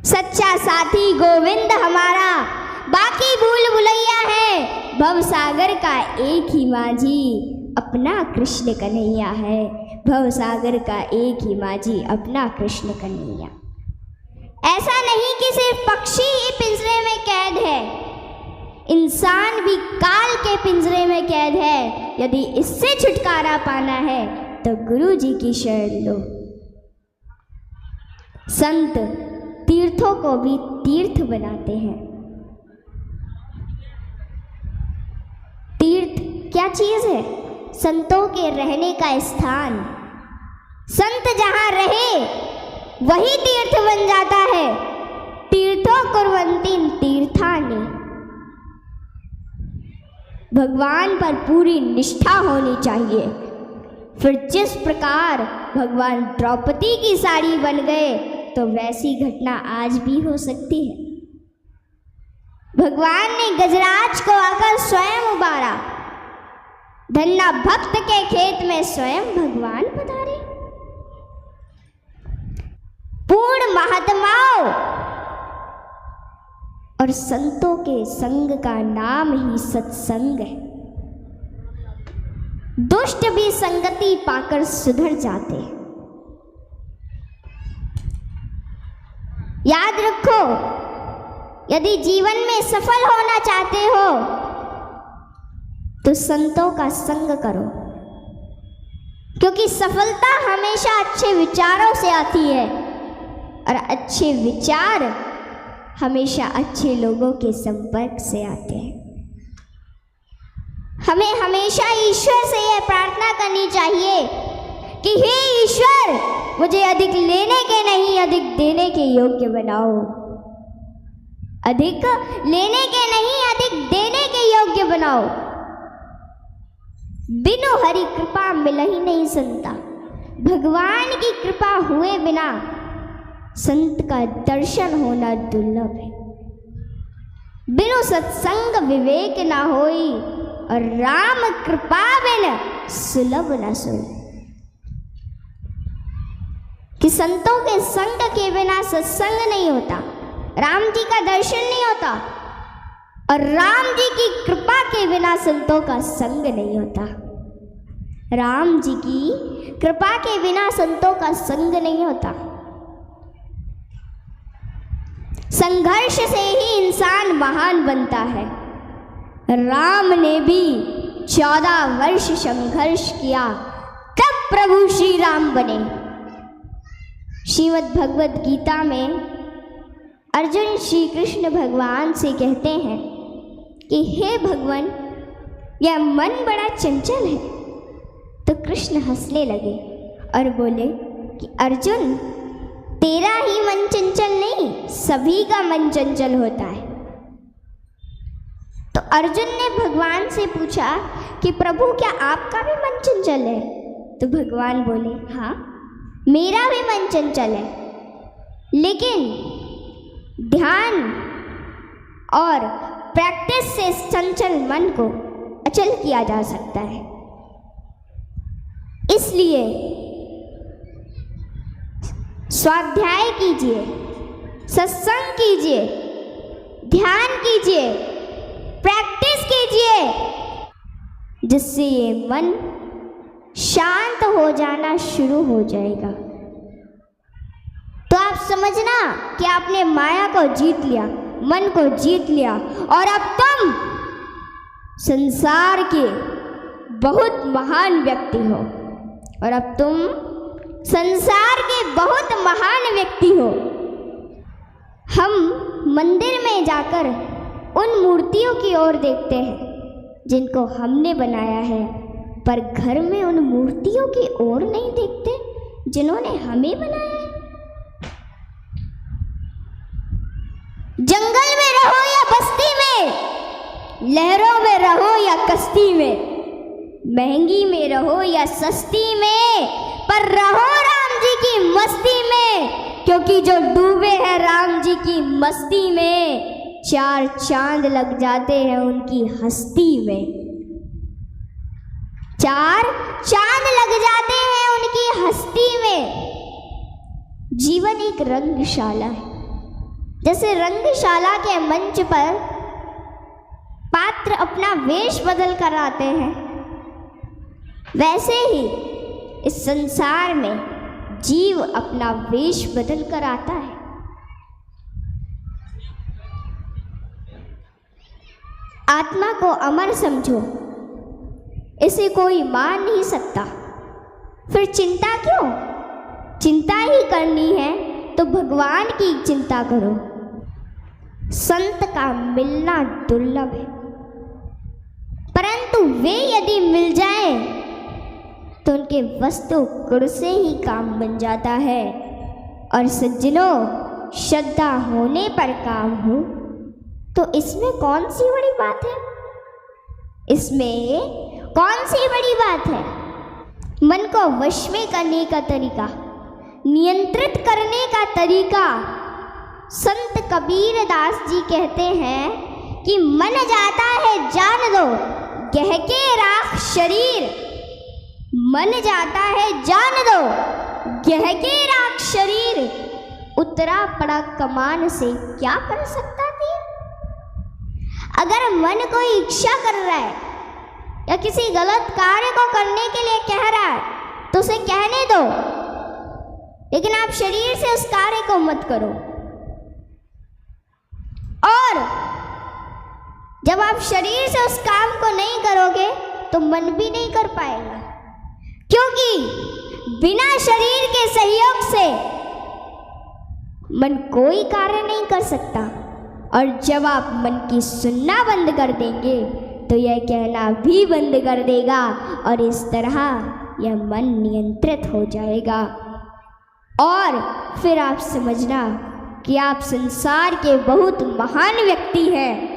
सच्चा साथी गोविंद हमारा, बाकी भूल भुलैया है। भव सागर का एक ही माझी, अपना कृष्ण कन्हैया है। भव सागर का एक ही माझी, अपना कृष्ण कन्हैया। ऐसा नहीं कि सिर्फ पक्षी ही पिंजरे में कैद है, इंसान भी काल के पिंजरे में कैद है। यदि इससे छुटकारा पाना है तो गुरु जी की शरण लो। संत तीर्थों को भी तीर्थ बनाते हैं। तीर्थ क्या चीज है? संतों के रहने का स्थान। संत जहां रहे वही तीर्थ बन जाता है। तीर्थों कुर्वन्ति तीर्थानि। भगवान पर पूरी निष्ठा होनी चाहिए। फिर जिस प्रकार भगवान द्रौपदी की साड़ी बन गए तो वैसी घटना आज भी हो सकती है। भगवान ने गजराज को आकर स्वयं उबारा। धन्ना भक्त के खेत में स्वयं भगवान पधारे। पूर्ण महात्माओं और संतों के संग का नाम ही सत्संग है। दुष्ट भी संगति पाकर सुधर जाते। याद रखो, यदि जीवन में सफल होना चाहते हो तो संतों का संग करो, क्योंकि सफलता हमेशा अच्छे विचारों से आती है और अच्छे विचार हमेशा अच्छे लोगों के संपर्क से आते हैं। हमें हमेशा ईश्वर से यह प्रार्थना करनी चाहिए कि हे ईश्वर, मुझे अधिक लेने के नहीं अधिक देने के योग्य बनाओ। अधिक लेने के नहीं अधिक देने के योग्य बनाओ। बिनु हरि कृपा मिल ही नहीं संता। भगवान की कृपा हुए बिना संत का दर्शन होना दुर्लभ है। बिनु सत्संग विवेक ना होई और राम कृपा बिन सुलभ न सोई। कि संतों के संग के बिना सत्संग नहीं होता, राम जी का दर्शन नहीं होता और राम जी की कृपा के बिना संतों का संग नहीं होता। राम जी की कृपा के बिना संतों का संग नहीं होता। संघर्ष से ही इंसान महान बनता है। राम ने भी 14 वर्ष संघर्ष किया, तब प्रभु श्री राम बने। श्रीमद् भगवद गीता में अर्जुन श्री कृष्ण भगवान से कहते हैं कि हे भगवान, यह मन बड़ा चंचल है। तो कृष्ण हंसने लगे और बोले कि अर्जुन, तेरा ही मन चंचल नहीं, सभी का मन चंचल होता है। तो अर्जुन ने भगवान से पूछा कि प्रभु, क्या आपका भी मन चंचल है? तो भगवान बोले, हाँ, मेरा भी मन चंचल है, लेकिन ध्यान और प्रैक्टिस से चंचल मन को अचल किया जा सकता है। इसलिए स्वाध्याय कीजिए, सत्संग कीजिए, ध्यान कीजिए, प्रैक्टिस कीजिए, जिससे ये मन शांत हो जाना शुरू हो जाएगा। तो आप समझना कि आपने माया को जीत लिया, मन को जीत लिया और अब तुम संसार के बहुत महान व्यक्ति हो। और अब तुम संसार के बहुत महान व्यक्ति हो। हम मंदिर में जाकर उन मूर्तियों की ओर देखते हैं जिनको हमने बनाया है, पर घर में उन मूर्तियों की ओर नहीं देखते जिन्होंने हमें बनाया है। जंगल में रहो या बस्ती में, लहरों में रहो या कश्ती में, महंगी में रहो या सस्ती में, पर रहो राम जी की मस्ती में, क्योंकि जो डूबे हैं राम जी की मस्ती में, 4 चांद लग जाते हैं उनकी हस्ती में। 4 चांद लग जाते हैं उनकी हस्ती में। जीवन एक रंगशाला है। जैसे रंगशाला के मंच पर पात्र अपना वेश बदल कर आते हैं, वैसे ही इस संसार में जीव अपना वेश बदल कर आता है। आत्मा को अमर समझो, इसे कोई मान नहीं सकता। फिर चिंता क्यों? चिंता ही करनी है तो भगवान की चिंता करो। संत का मिलना दुर्लभ है, परंतु वे यदि मिल जाएं तो उनके वस्तु गुण से ही काम बन जाता है। और सज्जनों, श्रद्धा होने पर काम हो तो इसमें कौन सी बड़ी बात है? इसमें कौन सी बड़ी बात है? मन को वश में करने का तरीका, नियंत्रित करने का तरीका। संत कबीर दास जी कहते हैं कि मन जाता है जान दो, गहके राख शरीर। मन जाता है जान दो, गहके राख शरीर। उतरा पड़ा कमान से क्या कर सकता थी? अगर मन कोई इच्छा कर रहा है या किसी गलत कार्य को करने के लिए कह रहा है तो उसे कहने दो, लेकिन आप शरीर से उस कार्य को मत करो। और जब आप शरीर से उस काम को नहीं करोगे तो मन भी नहीं कर पाएगा, क्योंकि बिना शरीर के सहयोग से मन कोई कार्य नहीं कर सकता। और जब आप मन की सुनना बंद कर देंगे तो यह कहना भी बंद कर देगा, और इस तरह यह मन नियंत्रित हो जाएगा। और फिर आप समझना कि आप संसार के बहुत महान व्यक्ति हैं।